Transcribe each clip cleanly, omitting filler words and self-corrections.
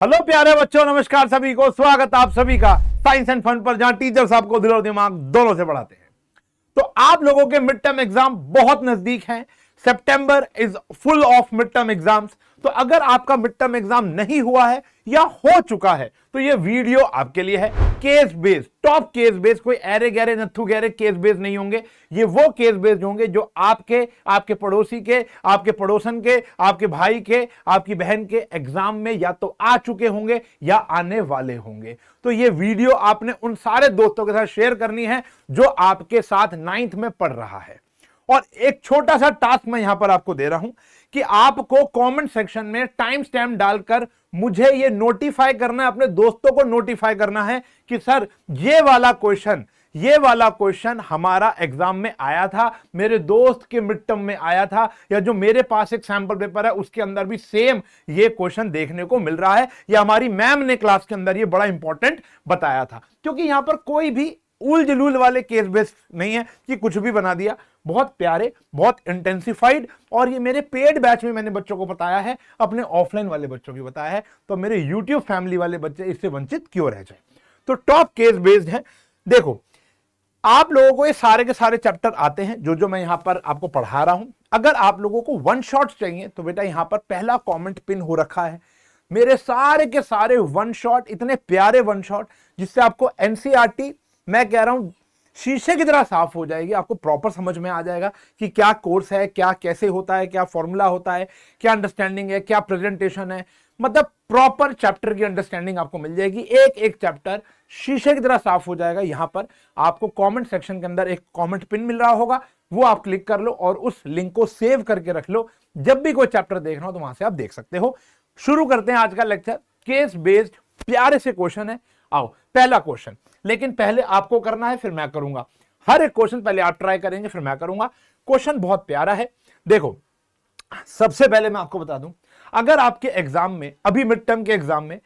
Hello प्यारे बच्चों, नमस्कार सभी को। स्वागत आप सभी का साइंस एंड फन पर, जहां टीचर्स आपको दिल और दिमाग दोनों से पढ़ाते हैं। तो आप लोगों के मिड टर्म एग्जाम बहुत नजदीक हैं। सितंबर is full of mid term exams. तो अगर आपका मिड टर्म एग्जाम नहीं हुआ है या हो चुका है तो ये वीडियो आपके लिए है। Case based, top case based, कोई एरे गहरे नथु गहरे केस बेस्ड नहीं होंगे। ये वो केस बेस्ड होंगे जो आपके आपके पड़ोसी के, आपके पड़ोसन के, आपके भाई के, आपकी बहन के एग्जाम में या तो आ चुके होंगे या आने वाले होंगे। तो ये वीडियो आपने उन सारे दोस्तों के साथ शेयर करनी है जो आपके साथ 9th में पढ़ रहा है। और एक छोटा सा टास्क मैं यहां पर आपको दे रहा हूं कि आपको कमेंट सेक्शन में टाइम स्टैम्प डालकर मुझे ये नोटिफाई करना है, अपने दोस्तों को नोटिफाई करना है कि सर ये वाला क्वेश्चन हमारा एग्जाम में आया था, मेरे दोस्त के मिड टर्म में आया था, या जो मेरे पास एक सैंपल पेपर है उसके अंदर भी सेम ये क्वेश्चन देखने को मिल रहा है, या हमारी मैम ने क्लास के अंदर ये बड़ा इंपॉर्टेंट बताया था। क्योंकि यहां पर कोई भी उल जलूल वाले केस बेस नहीं है कि कुछ भी बना दिया। बहुत प्यारे, बहुत इंटेंसिफाइड, और ये मेरे पेड बैच में मैंने बच्चों को बताया है, अपने ऑफलाइन वाले बच्चों को बताया है, तो मेरे यूट्यूब फैमिली वाले बच्चे इससे वंचित क्यों रह जाए। तो टॉप केस बेस्ड है। देखो, आप लोगों को ये सारे के सारे चैप्टर आते हैं जो मैं यहां पर आपको पढ़ा रहा हूं। अगर आप लोगों को वन शॉट चाहिए तो बेटा यहां पर पहला कमेंट पिन हो रखा है। मेरे सारे के सारे वन शॉट, इतने प्यारे वन शॉट जिससे आपको एनसीईआरटी, मैं कह रहा हूं, शीशे की तरह साफ हो जाएगी। आपको प्रॉपर समझ में आ जाएगा कि क्या कोर्स है, क्या कैसे होता है, क्या फॉर्मूला होता है, क्या अंडरस्टैंडिंग है, क्या प्रेजेंटेशन है। मतलब प्रॉपर चैप्टर की अंडरस्टैंडिंग आपको मिल जाएगी। एक एक चैप्टर शीशे की तरह साफ हो जाएगा। यहां पर आपको कमेंट सेक्शन के अंदर एक कमेंट पिन मिल रहा होगा, वो आप क्लिक कर लो और उस लिंक को सेव करके रख लो। जब भी कोई चैप्टर देखना हो तो वहां से आप देख सकते हो। शुरू करते हैं आज का लेक्चर। केस बेस्ड प्यारे से क्वेश्चन है। आओ, पहला क्वेश्चन, लेकिन पहले आपको करना है फिर मैं करूंगा। हर एक क्वेश्चन पहले आप ट्राई करेंगे फिर मैं करूंगा। क्वेश्चन बहुत प्यारा है। देखो, सबसे पहले मैं आपको बता दूं, अगर आपके एग्जाम में, अभी मिड टर्म के एग्जाम में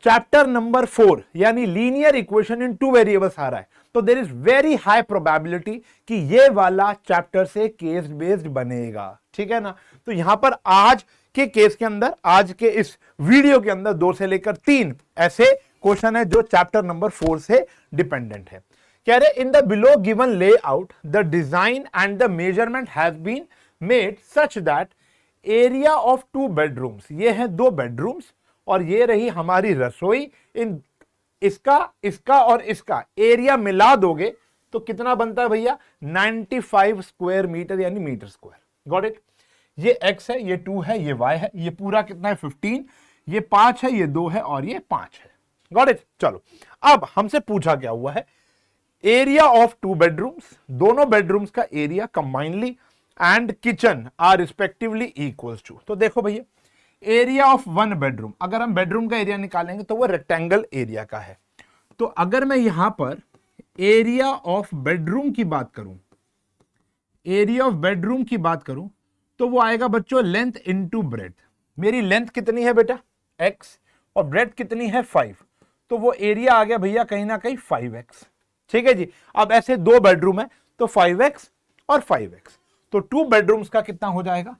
चैप्टर नंबर 4 यानी लीनियर इक्वेशन इन 2 वेरिएबल्स आ रहा है, तो there is very high probability कि ये वाला चैप्टर से केस बेस्ड बनेगा। ठीक है ना। तो यहां पर आज के केस के अंदर, आज के इस वीडियो के अंदर 2 से लेकर 3 ऐसे क्वेश्चन है जो चैप्टर नंबर 4 से डिपेंडेंट है। कह रहे, in the below given layout the design and the measurement has been made such that area of 2 bedrooms, ये हैं 2 बेडरूम्स और ये रही हमारी रसोई, इन इसका और इसका एरिया मिला दोगे तो कितना बनता है भैया? 95 स्क्वायर मीटर यानी मीटर स्क्वायर। Got it. ये x है, ये 2 है, ये y है, ये पूरा कितना है? 15, ये 5 है, ये 2 है और ये 5 है। Got it. चलो, अब हमसे पूछा क्या हुआ है? एरिया ऑफ 2 बेडरूम्स, दोनों बेडरूम्स का area combinedly and kitchen are respectively equals to. तो देखो भैया, एरिया ऑफ 1 बेडरूम, अगर हम बेडरूम का एरिया निकालेंगे तो वो रेक्टेंगल एरिया का है। तो अगर मैं यहां पर एरिया ऑफ बेडरूम की बात करूं, एरिया ऑफ बेडरूम की बात करूं तो वो आएगा बच्चों लेंथ इनटू ब्रेड्थ। मेरी लेंथ कितनी है बेटा? x, और ब्रेड्थ कितनी है? 5। तो वो एरिया आ गया भैया कहीं ना कहीं 5x। ठीक है जी। अब ऐसे 2 बेडरूम है तो 5x और 5x, तो 2 बेडरूम्स का कितना हो जाएगा?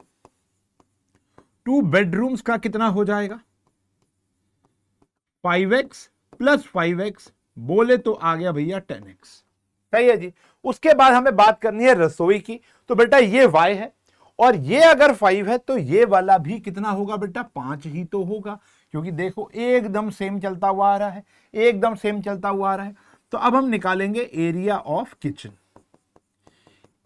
2 बेडरूम्स का कितना हो जाएगा? 5x प्लस 5x, बोले तो आ गया भैया 10x। सही है जी। उसके बाद हमें बात करनी है रसोई की। तो बेटा ये y है और ये अगर 5 है तो ये वाला भी कितना होगा बेटा? 5 ही तो होगा, क्योंकि देखो एकदम सेम चलता हुआ आ रहा है, एकदम सेम चलता हुआ आ रहा है। तो अब हम निकालेंगे area of kitchen.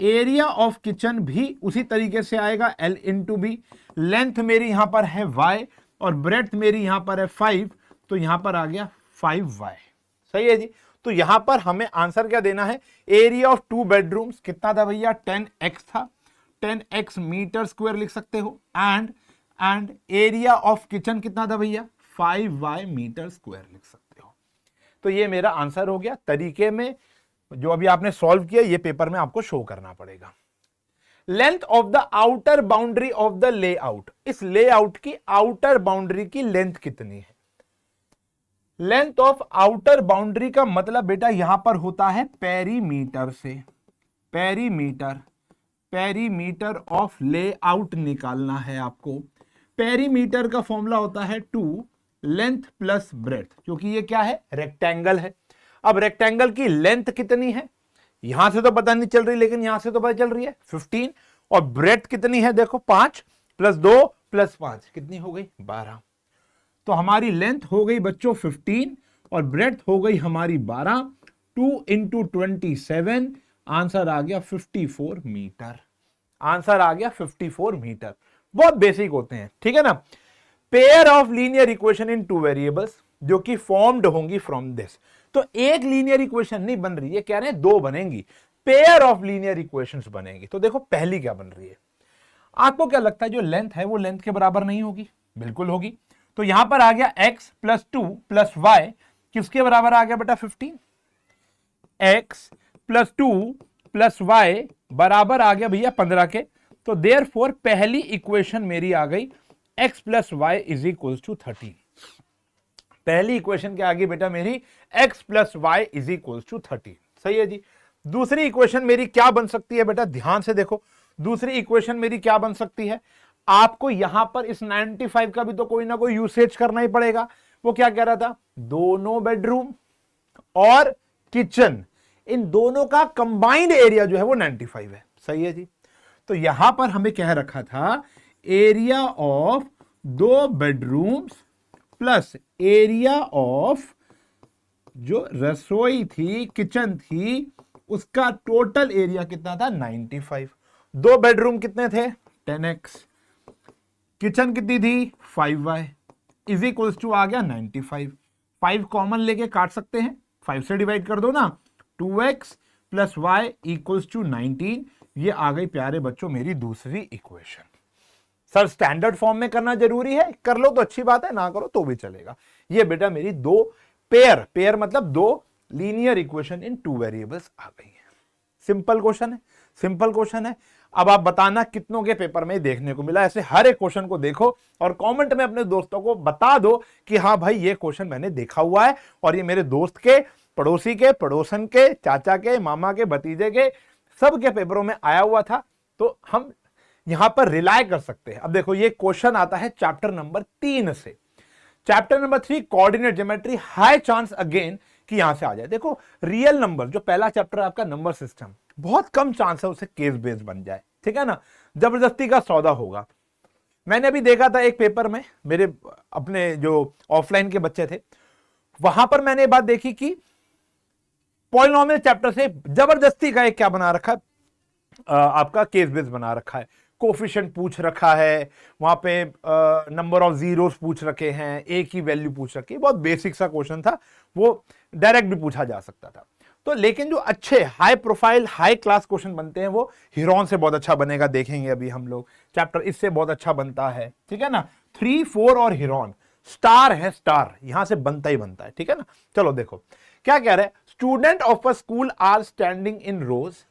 Area of kitchen भी उसी तरीके से आएगा, L इंटू बी। लेंथ मेरी यहां पर है y और ब्रेड्थ मेरी यहां पर है 5, तो यहां पर आ गया 5y। सही है जी। तो यहां पर हमें आंसर क्या देना है? एरिया ऑफ 2 बेडरूम्स कितना था भैया? 10x था, 10x मीटर स्क्वायर लिख सकते हो। एंड एरिया ऑफ किचन कितना था भैया? 5y मीटर स्क्वायर लिख सकते हो। तो ये मेरा आंसर हो गया। तरीके में जो अभी आपने सॉल्व किया, ये पेपर में आपको शो करना पड़ेगा। Length of the outer boundary of the layout, इस लेआउट की आउटर बाउंड्री की लेंथ कितनी है? लेंथ ऑफ आउटर बाउंड्री का मतलब बेटा यहां पर होता है पेरीमीटर से। पेरीमीटर ऑफ लेआउट निकालना है आपको। पेरीमीटर का फॉर्मूला होता है 2 लेंथ प्लस ब्रेड्थ, क्योंकि ये क्या है, रेक्टेंगल है। अब रेक्टेंगल की लेंथ कितनी है, यहां से तो पता नहीं चल रही, लेकिन यहां से तो पता चल रही है 15, और ब्रेड्थ कितनी है, देखो 5 + 2 + 5 कितनी हो गई, 12। तो हमारी लेंथ हो गई बच्चों 15 और ब्रेड्थ हो गई हमारी 12। 2 × 27, आंसर आ गया 54 मीटर। आंसर आ गया 54 मीटर। बहुत बेसिक होते हैं, ठीक है ना। Pair of linear equation in 2 variables जो कि फॉर्म्ड होंगी फ्रॉम दिस। तो एक लीनियर इक्वेशन नहीं बन रही है, कह रहे हैं 2 बनेंगी, पेयर ऑफ लीनियर इक्वेशंस बनेंगी। तो देखो पहली क्या बन रही है, आपको क्या लगता है जो लेंथ है वो लेंथ के बराबर नहीं होगी, बिल्कुल होगी। तो यहां पर आ गया x + 2 + y किसके बराबर आ गया बेटा, 15। x + 2 + y बराबर आ गया भैया 15 के। तो देयरफॉर पहली इक्वेशन मेरी आ गई x + y = 13। पहली इक्वेशन क्या आ गई बेटा मेरी, x + y = 13। सही है जी। दूसरी इक्वेशन मेरी क्या बन सकती है बेटा, ध्यान से देखो, दूसरी इक्वेशन मेरी क्या बन सकती है। आपको यहां पर इस 95 का भी तो कोई ना कोई यूसेज करना ही पड़ेगा। वो क्या कह रहा था, दोनों बेडरूम और किचन, इन दोनों का कंबाइंड एरिया जो है वो 95 है। सही है जी। तो यहां पर हमें कह रखा था area of 2 bedrooms plus area of जो रसोई थी, किचन थी, उसका टोटल एरिया कितना था, 95। 2 बेडरूम कितने थे, 10x, किचन कितनी थी, 5y = आ गया 95। 5 कॉमन लेके काट सकते हैं, 5 से डिवाइड कर दो ना, 2x + y = 19। ये आ गई प्यारे बच्चों मेरी दूसरी इक्वेशन। सर स्टैंडर्ड फॉर्म में करना जरूरी है, कर लो तो अच्छी बात है, ना करो तो भी चलेगा। ये बेटा मेरी 2 पेयर मतलब 2 लीनियर इक्वेशन इन 2 वेरिएबल्स आ गई है। सिंपल क्वेश्चन है, सिंपल क्वेश्चन है। अब आप बताना कितनों के पेपर में देखने को मिला। ऐसे हर एक क्वेश्चन को देखो और कमेंट में अपने दोस्तों को बता दो कि हाँ भाई ये क्वेश्चन मैंने देखा हुआ है और ये मेरे दोस्त के, पड़ोसी के, पड़ोसन के, चाचा के, मामा के, भतीजे के, सबके पेपरों में आया हुआ था। तो हम यहां पर रिलाय कर सकते हैं। अब देखो ये क्वेश्चन आता है चैप्टर नंबर 3 से। Chapter number 3 coordinate geometry, high chance again कि यहां से आ जाए। देखो रियल नंबर, जो पहला चैप्टर है आपका नंबर सिस्टम, बहुत कम चांस है उसे केस बेस्ड बन जाए, ठीक है ना, जबरदस्ती का सौदा होगा। मैंने अभी देखा था एक पेपर में, मेरे अपने जो ऑफलाइन के बच्चे थे, वहां पर मैंने बात देखी कि पॉलिनोमियल चैप्टर से जबरदस्ती का एक क्या बना रखा है, आपका केस बेस्ड बना रखा है। कोफिशिएंट पूछ रखा है, वहां पे नंबर ऑफ जीरोस पूछ रखे हैं, ए की वैल्यू पूछ रखी है। बहुत बेसिक सा क्वेश्चन था, वो डायरेक्ट भी पूछा जा सकता था। तो लेकिन जो अच्छे high profile high class question बनते हैं वो हिरॉन से बहुत अच्छा बनेगा, देखेंगे अभी हम लोग चैप्टर, इससे बहुत अच्छा बनता है, ठीक है ना। 3, 4 और हिरॉन स्टार है, स्टार यहां से बनता ही बनता है, ठीक है ना। चलो देखो क्या कह रहे हैं, student of a school are standing in rows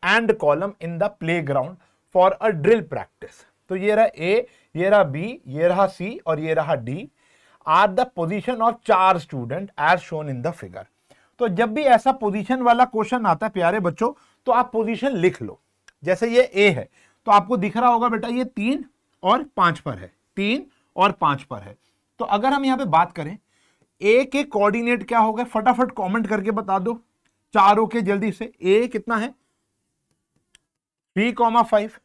and column in the playground for a drill practice. तो ये रहा ए, ये रहा बी, ये रहा सी और ये रहा D, are the position of 4 student as shown in the figure. तो जब भी ऐसा पोजीशन वाला क्वेश्चन आता है प्यारे बच्चों, तो आप पोजीशन लिख लो। जैसे ये ए है तो आपको दिख रहा होगा बेटा ये 3 और 5 पर है, 3 और 5 पर है। तो अगर हम यहां पे बात करें ए के कोऑर्डिनेट क्या होगा, फटाफट कमेंट करके बता दो चारों के जल्दी से। ए कितना है, 3,5,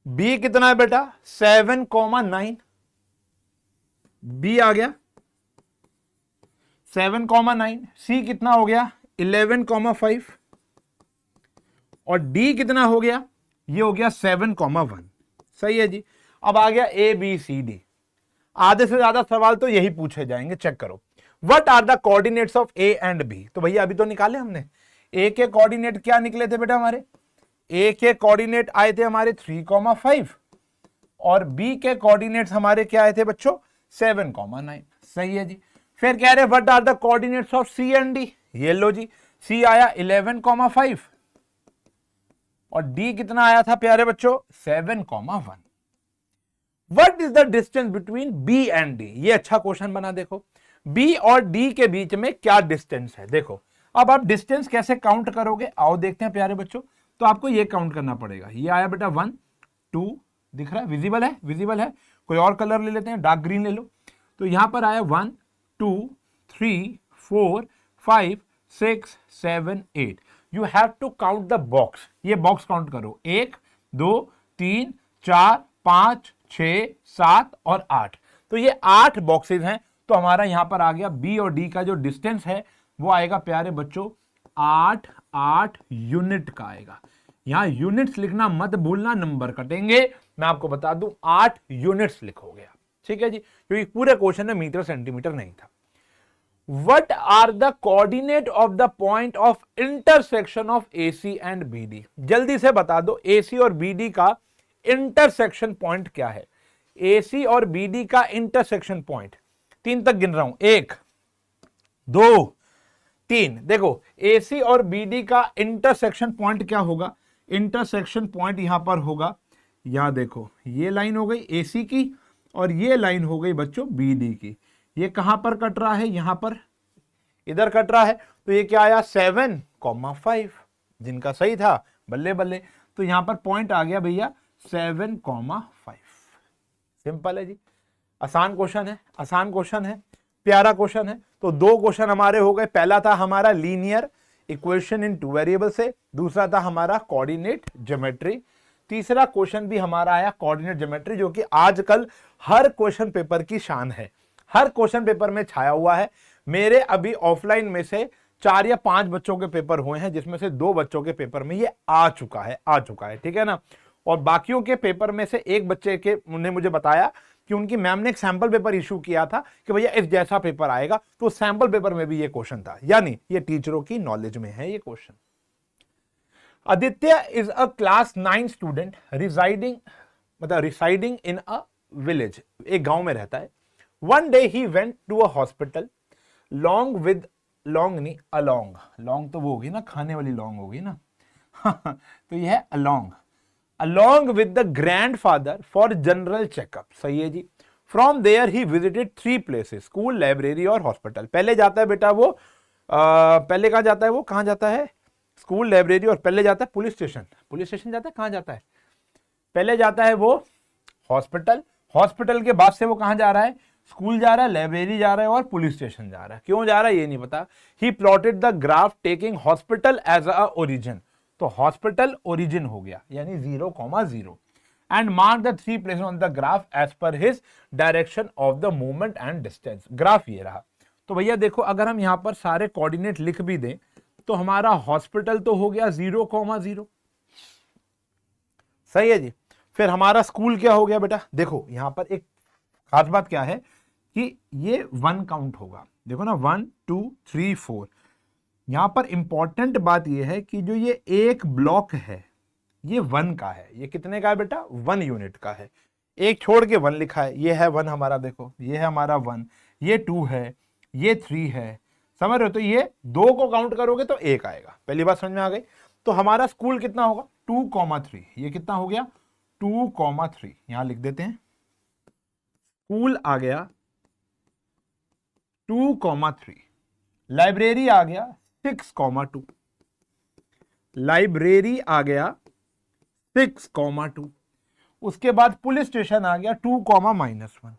बी कितना है बेटा 7,9, बी आ गया 7,9, सी कितना हो गया 11,5 और डी कितना हो गया, ये हो गया 7,1। सही है जी। अब आ गया ए बी सी डी, आधे से ज्यादा सवाल तो यही पूछे जाएंगे। चेक करो, what are the coordinates of A and B. तो भैया अभी तो निकाले हमने, ए के कोऑर्डिनेट क्या निकले थे बेटा हमारे, ए के कोऑर्डिनेट आए थे हमारे 3,5 और बी के कोऑर्डिनेट्स हमारे क्या आए थे बच्चों 7,9। सही है जी। फिर कह रहे what are the coordinates of C and D, ये लो जी, सी आया 11,5 और डी कितना आया था प्यारे बच्चों 7,1। What is the distance between B and D, ये अच्छा क्वेश्चन बना। देखो बी और डी के बीच में क्या डिस्टेंस है। देखो अब आप डिस्टेंस कैसे काउंट करोगे, आओ देखते हैं प्यारे बच्चों। तो आपको ये काउंट करना पड़ेगा, ये आया बेटा 1 2, दिख रहा है, विजिबल है, विजिबल है। कोई और कलर ले लेते हैं, डार्क ग्रीन ले लो। तो यहां पर आया 1 2 3 4 5 6 7 8। You have to count the box, ये बॉक्स काउंट करो, 1 2 3 4 5 6 7 और 8। तो ये 8 बॉक्सेस हैं। तो हमारा यहां पर आ गया बी और डी का जो डिस्टेंस है वो आएगा प्यारे बच्चों 8 8 यूनिट का आएगा। यहां यूनिट्स लिखना मत भूलना, नंबर कटेंगे। मैं आपको बता दूं 8 यूनिट्स लिखोगे आप, ठीक है जी, क्योंकि पूरे क्वेश्चन में मीटर सेंटीमीटर नहीं था। What are the coordinate of the point of intersection of AC and BD? जल्दी से बता दो AC और BD का इंटरसेक्शन पॉइंट क्या है। AC और BD का इंटरसेक्शन पॉइंट 3 तक गिन रहा हूं, 1 2 3। देखो AC और BD का इंटरसेक्शन पॉइंट क्या होगा, इंटरसेक्शन पॉइंट यहां पर होगा, यहां देखो ये लाइन हो गई AC की और ये लाइन हो गई बच्चों BD की। ये कहां पर कट रहा है, यहां पर इधर कट रहा है। तो ये क्या आया 7,5, जिनका सही था बल्ले बल्ले। तो यहां पर पॉइंट आ गया भैया 7,5। सिंपल है जी, आसान क्वेश्चन है, आसान क्वेश्चन है, प्यारा क्वेश्चन है। तो 2 क्वेश्चन हमारे हो गए। पहला था हमारा लीनियर इक्वेशन इन 2 वेरिएबल से, दूसरा था हमारा कोऑर्डिनेट ज्योमेट्री, तीसरा क्वेश्चन भी हमारा आया कोऑर्डिनेट ज्योमेट्री, जो कि आजकल हर क्वेश्चन पेपर की शान है, हर क्वेश्चन पेपर में छाया हुआ है। मेरे अभी ऑफलाइन में से 4 या 5 बच्चों के पेपर हुए हैं, जिसमें से 2 बच्चों के पेपर में ये आ चुका है, ठीक है ना। और बाकियों के पेपर में से एक बच्चे के ने मुझे बताया कि उनकी मैम ने एक सैंपल पेपर इशू किया था कि भैया इस जैसा पेपर आएगा, तो सैंपल पेपर में भी ये क्वेश्चन था, यानी ये टीचरों की नॉलेज में है ये question. Aditya is a class 9 student residing in a village, एक गांव में रहता है। One day he went to a hospital along तो वो होगी ना, खाने वाली लॉन्ग होगी ना तो ये है along with the grandfather for general checkup। सही है जी। From there he visited 3 places, school, library और hospital। पहले जाता है बेटा वो पहले कहाँ जाता है, वो कहाँ जाता है, स्कूल, लाइब्रेरी, और पहले जाता है पुलिस स्टेशन जाता है, कहाँ जाता है, पहले जाता है वो हॉस्पिटल के बाद से वो कहाँ जा रहा है, स्कूल जा रहा है, लाइब्रेरी जा रहा है और पुलिस स्टेशन जा रहा है। क्यों जा रहा है ये नहीं पता। He plotted the graph taking hospital as a origin, तो हॉस्पिटल ओरिजिन हो गया, यानी 0,0 and mark the 3 places on the graph as per his direction of the movement and distance. Graph ये रहा। तो भैया देखो, अगर हम यहां पर सारे कोऑर्डिनेट लिख भी दें तो हमारा हॉस्पिटल तो हो गया 0,0, सही है जी। फिर हमारा स्कूल क्या हो गया बेटा, देखो यहां पर एक खास बात क्या है कि ये 1 काउंट होगा, देखो ना 1 2 3 4। यहां पर इंपॉर्टेंट बात ये है कि जो ये एक ब्लॉक है ये 1 का है। ये कितने का है बेटा, 1 यूनिट का है। एक छोड़ के 1 लिखा है, ये है 1 हमारा, देखो ये है हमारा 1, ये 2 है, ये 3 है, समझ रहे हो। तो ये 2 को काउंट करोगे तो 1 आएगा। पहली बात समझ में आ गई। तो हमारा स्कूल कितना होगा 2,3, ये कितना हो गया 2,3, यहां लिख देते हैं। स्कूल आ गया 2,3, लाइब्रेरी आ गया 6,2, लाइब्रेरी आ गया 6,2। उसके बाद पुलिस स्टेशन आ गया 2,-1,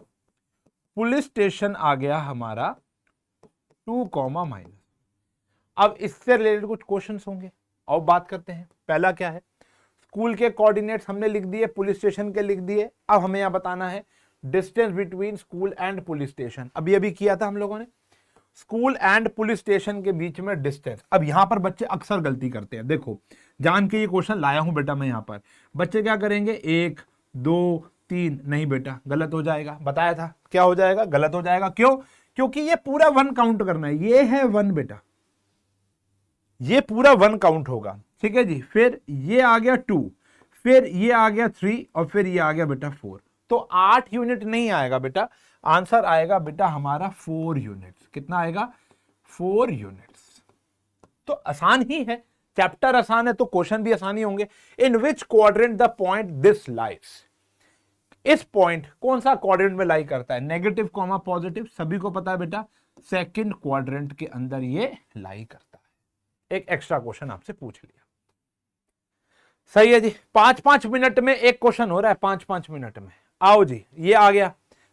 पुलिस स्टेशन आ गया हमारा 2,-। अब इससे रिलेटेड कुछ क्वेश्चंस होंगे और बात करते हैं। पहला क्या है, स्कूल के कोऑर्डिनेट्स हमने लिख दिए, पुलिस स्टेशन के लिख दिए। अब हमें यहां बताना है distance between school and police station. अभी किया था हम लोगों ने, स्कूल एंड पुलिस स्टेशन के बीच में डिस्टेंस। अब यहां पर बच्चे अक्सर गलती करते हैं, देखो जान के ये क्वेश्चन लाया हूं बेटा मैं। यहां पर बच्चे क्या करेंगे 1 2 3, नहीं बेटा गलत हो जाएगा, बताया था क्या हो जाएगा, गलत हो जाएगा। क्यों, क्योंकि ये पूरा 1 काउंट करना है, ये है 1 बेटा, ये पूरा 1 काउंट होगा, ठीक है जी। फिर ये आ गया 2, फिर ये आ गया 3 और फिर ये आ गया बेटा 4। तो 8 यूनिट नहीं आएगा बेटा, आंसर आएगा बेटा हमारा 4 यूनिट्स। कितना आएगा 4 यूनिट्स। तो आसान ही है, चैप्टर आसान है तो क्वेश्चन भी आसान ही होंगे। In which quadrant the point this lies, इस पॉइंट कौन सा क्वाड्रेंट में लाई करता है, नेगेटिव कॉमा पॉजिटिव, सभी को पता है बेटा सेकंड क्वाड्रेंट के अंदर ये लाई करता है। एक एक्स्ट्रा क्वेश्चन आपसे पूछ लिया, सही है जी। 5-5 मिनट में एक क्वेश्चन हो रहा है, 5-5 मिनट में। आओ जी, ये आ गया।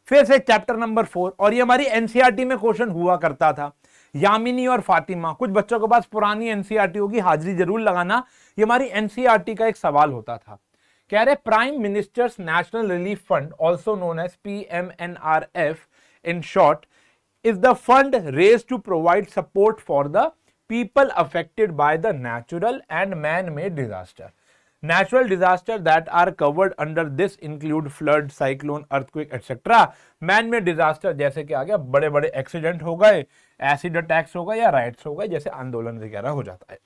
फिर से चैप्टर नंबर 4, और ये हमारी एनसीईआरटी में क्वेश्चन हुआ करता था। यामिनी और फातिमा, कुछ बच्चों के पास पुरानी एनसीईआरटी होगी, हाजिरी जरूर लगाना, ये हमारी एनसीईआरटी का एक सवाल होता था। कह रहे Prime Minister's National Relief Fund also known as PMNRF in short is the fund raised to provide support for the people affected by the natural and man-made disaster. Natural disasters that are covered under this include flood, cyclone, earthquake, etc. Man-made disaster जैसे कि आ गया बड़े बड़े accident हो गए, acid attacks हो गए या राइट्स हो गए, जैसे आंदोलन वगैरह हो जाता है।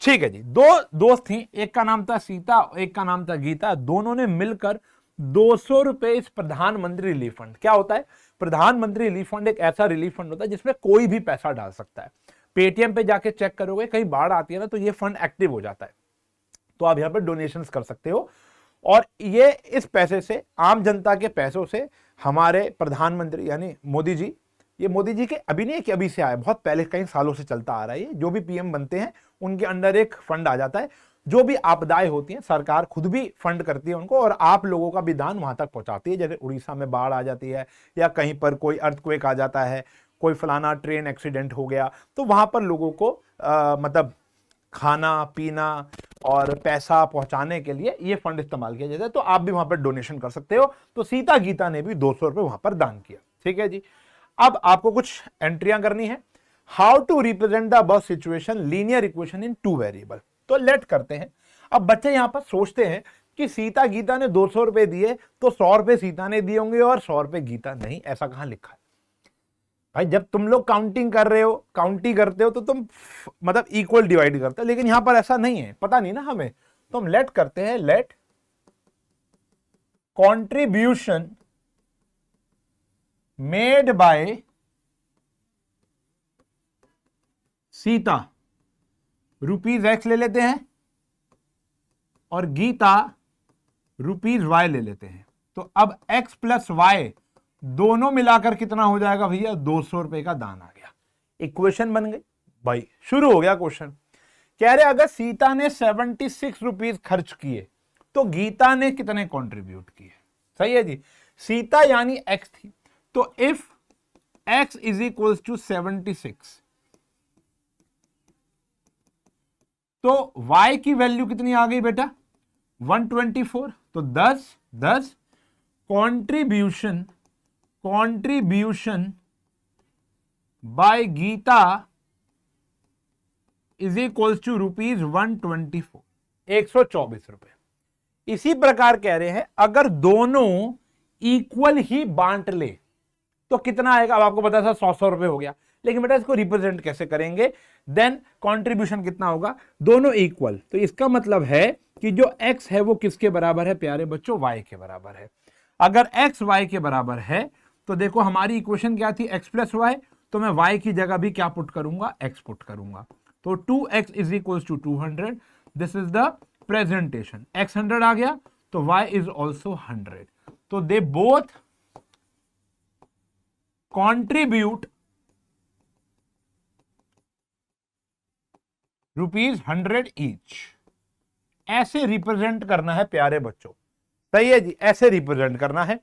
ठीक है जी। दो दोस्त थी, एक का नाम था सीता, एक का नाम था गीता। दोनों ने मिलकर 200 रुपए इस प्रधानमंत्री रिलीफ फंड, क्या होता है प्रधानमंत्री रिलीफ फंड, एक ऐसा रिलीफ फंड होता है जिसमें कोई भी पैसा डाल सकता है। पेटीएम पे जाके चेक करोगे, कहीं बाढ़ आती है ना तो ये फंड एक्टिव हो जाता है, तो आप यहां पर डोनेशंस कर सकते हो। और ये इस पैसे से, आम जनता के पैसों से, हमारे प्रधानमंत्री यानी मोदी जी, ये मोदी जी के अभी नहीं है कि अभी से आया, बहुत पहले कई सालों से चलता आ रहा है। ये जो भी पीएम बनते हैं उनके अंडर एक फंड आ जाता है, जो भी आपदाएं होती हैं सरकार खुद भी फंड करती है उनको, और आप लोगों का भी दान वहां तक पहुंचाती है। जैसे उड़ीसा में बाढ़ आ जाती है, या कहीं पर कोई अर्थक्वेक आ जाता है, कोई फलाना ट्रेन एक्सीडेंट हो गया, तो वहां पर लोगों को मतलब खाना पीना और पैसा पहुंचाने के लिए ये फंड इस्तेमाल किया जाता है। तो आप भी वहां पर डोनेशन कर सकते हो। तो सीता गीता ने भी 200 रुपए वहां पर दान किया। ठीक है जी। अब आपको कुछ एंट्रियां करनी है। How to represent the above situation linear equation in 2 variable. तो लेट करते हैं। अब बच्चे यहां पर सोचते हैं कि सीता गीता ने 200 रुपए दिए, तो 100 रुपए सीता ने दिए होंगे और 100 रुपए गीता। नहीं, ऐसा कहां लिखा है भाई? जब तुम लोग काउंटिंग कर रहे हो, काउंटिंग करते हो, तो तुम मतलब इक्वल डिवाइड करते हो, लेकिन यहां पर ऐसा नहीं है, पता नहीं ना हमें। तो हम लेट करते हैं, let contribution made by Sita ₹X ले लेते हैं, और गीता ₹Y ले लेते हैं। तो अब X प्लस Y दोनों मिलाकर कितना हो जाएगा भैया? 200 रुपए का दान आ गया। इक्वेशन बन गई भाई। शुरू हो गया क्वेश्चन। कह रहे अगर सीता ने 76 रुपीज खर्च किए तो गीता ने कितने कंट्रीब्यूट किए? सही है जी। सीता यानी X थी, तो if X is equal to 76, तो y की वैल्यू कितनी आ गई बेटा? 124। तो 10 contribution by Gita is equal to ₹124, 124 रुपए। इसी प्रकार कह रहे हैं अगर दोनों इक्वल ही बांट ले तो कितना आएगा? अब आपको पता था 100 रुपए हो गया, लेकिन बेटा इसको रिप्रेजेंट कैसे करेंगे? देन कंट्रीब्यूशन कितना होगा? दोनों इक्वल। तो इसका मतलब है कि जो x है वो किसके बराबर है प्यारे बच्चों? y के बराबर है। अगर x y के बराबर है तो देखो हमारी इक्वेशन क्या थी? x plus y. तो मैं y की जगह भी क्या पुट करूंगा? x पुट करूंगा। तो 2x is equal to 200। This is the presentation. x 100 आ गया तो y इज ऑल्सो 100। तो दे बोथ कॉन्ट्रीब्यूट ₹100 ईच। ऐसे रिप्रेजेंट करना है प्यारे बच्चों। सही है जी, ऐसे रिप्रेजेंट करना है।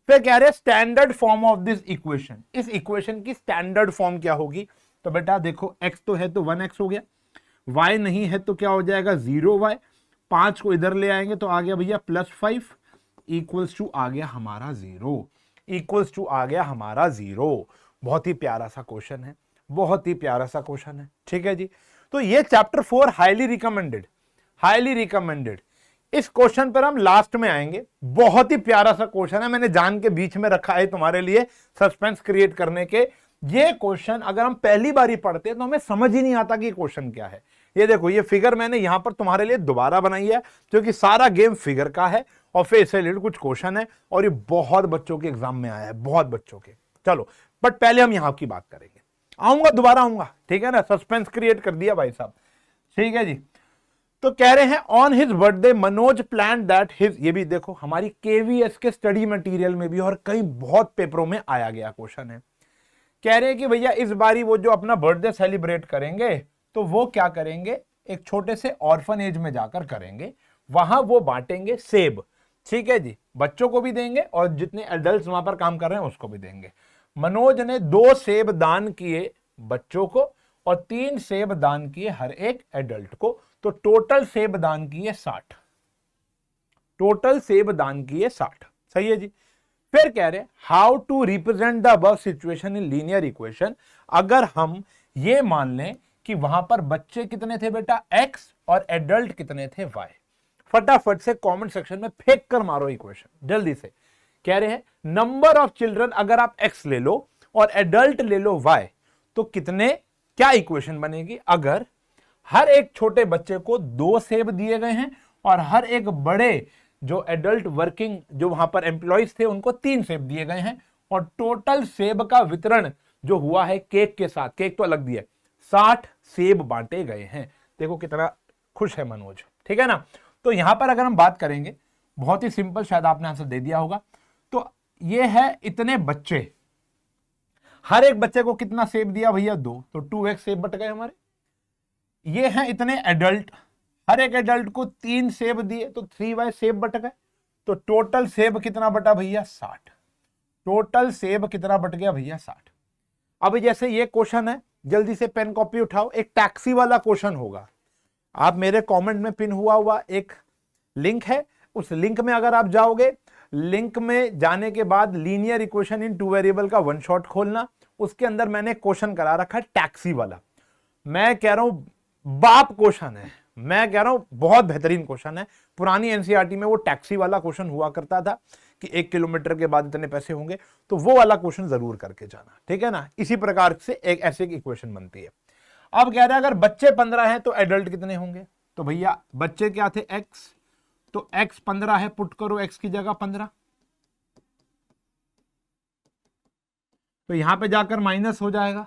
फिर कह रहे standard form of this equation. इस इक्वेशन की स्टैंडर्ड फॉर्म क्या होगी? तो बेटा देखो x तो है तो 1x हो गया, y नहीं है तो क्या हो जाएगा? 0y। 5 को इधर ले आएंगे तो आ गया भैया +5 इक्वल्स टू आ गया हमारा 0, इक्वल्स टू आ गया हमारा 0। बहुत ही प्यारा सा क्वेश्चन है, बहुत ही प्यारा सा क्वेश्चन है। ठीक है जी। तो ये चैप्टर 4 हाईली रिकमेंडेड। इस क्वेश्चन पर हम लास्ट में आएंगे। बहुत ही प्यारा सा क्वेश्चन है, मैंने जान के बीच में रखा है तुम्हारे लिए सस्पेंस क्रिएट करने के। ये क्वेश्चन अगर हम पहली बार ही पढ़ते हैं तो हमें समझ ही नहीं आता कि क्वेश्चन क्या है। ये देखो, ये फिगर मैंने यहां पर तुम्हारे लिए दोबारा बनाई है क्योंकि सारा गेम फिगर का है और फिर इससे रिलेटेड कुछ क्वेश्चन है, और ये बहुत बच्चों के एग्जाम में आया है, बहुत बच्चों के। चलो, बट पहले हम यहां की बात करेंगे। आऊंगा, दोबारा आऊंगा, ठीक है ना। सस्पेंस क्रिएट कर दिया भाई साहब। ठीक है जी। तो कह रहे हैं on his birthday Manoj plan that his, ये भी देखो हमारी केवीएस के स्टडी मटेरियल में भी और कई बहुत पेपरों में आया गया क्वेश्चन है। कह रहे हैं कि भैया इस बारी वो जो अपना बर्थडे सेलिब्रेट करेंगे तो वो क्या करेंगे? एक छोटे से ऑर्फनेज में जाकर करेंगे, वहां वो बांटेंगे सेब। ठीक है जी, बच्चों को भी देंगे और जितने एडल्ट वहां पर काम कर रहे हैं उसको भी देंगे। मनोज ने 2 सेब दान किए बच्चों को और 3 सेब दान किए हर एक एडल्ट को, तो टोटल सेब दान किए 60। टोटल सेब दान किए 60। सही है जी। फिर कह रहे how to represent the above situation in linear equation. अगर हम ये मान लें कि वहां पर बच्चे कितने थे बेटा x और एडल्ट कितने थे y, फटाफट से कमेंट सेक्शन में फेंक कर मारो इक्वेशन जल्दी से। कह रहे हैं नंबर ऑफ चिल्ड्रन, अगर आप x ले लो और एडल्ट ले लो y, तो कितने, क्या इक्वेशन बनेगी। अगर हर एक छोटे बच्चे को 2 सेब दिए गए हैं और हर एक बड़े जो एडल्ट वर्किंग जो वहां पर एम्प्लॉइज थे उनको 3 सेब दिए गए हैं और टोटल सेब का वितरण जो हुआ है केक के साथ, केक तो अलग दिया, 60 सेब बांटे गए हैं। देखो कितना खुश है मनोज, ठीक है ना। तो यहां पर अगर हम बात करेंगे, बहुत ही सिंपल, शायद आपने आंसर दे दिया होगा। तो ये है इतने बच्चे, हर एक बच्चे को कितना सेब दिया भैया 2, तो 2x सेब बट गए हमारे। ये हैं इतने एडल्ट, हर एक एडल्ट को 3 सेब दिए तो 3y सेब बट गए, तो टोटल सेब कितना बटा भैया 60। टोटल सेब कितना बट गया भैया 60। अब जैसे ये क्वेश्चन है, जल्दी से पेन कॉपी उठाओ, एक टैक्सी वाला क्वेश्चन होगा। आप मेरे कमेंट में पिन हुआ एक लिंक है, उस लिंक में अगर आप जाओगे, लिंक में जाने के बाद लीनियर इक्वेशन इन 2 वेरिएबल का 1 शॉट खोलना, उसके अंदर मैंने क्वेश्चन करा रखा है टैक्सी वाला। मैं कह रहा हूं बाप क्वेश्चन है, मैं कह रहा हूं बहुत बेहतरीन क्वेश्चन है। पुरानी एनसीईआरटी में वो टैक्सी वाला क्वेश्चन हुआ करता था कि 1 किलोमीटर के बाद इतने पैसे होंगे, तो वो वाला क्वेश्चन जरूर करके जाना, ठीक है ना। इसी प्रकार से एक ऐसे इक्वेशन बनती है। अब कह रहा है अगर बच्चे 15 हैं तो एडल्ट कितने होंगे, तो भैया बच्चे क्या थे x, तो x 15 है, पुट करो x की जगह 15, तो यहां पे जाकर माइनस हो जाएगा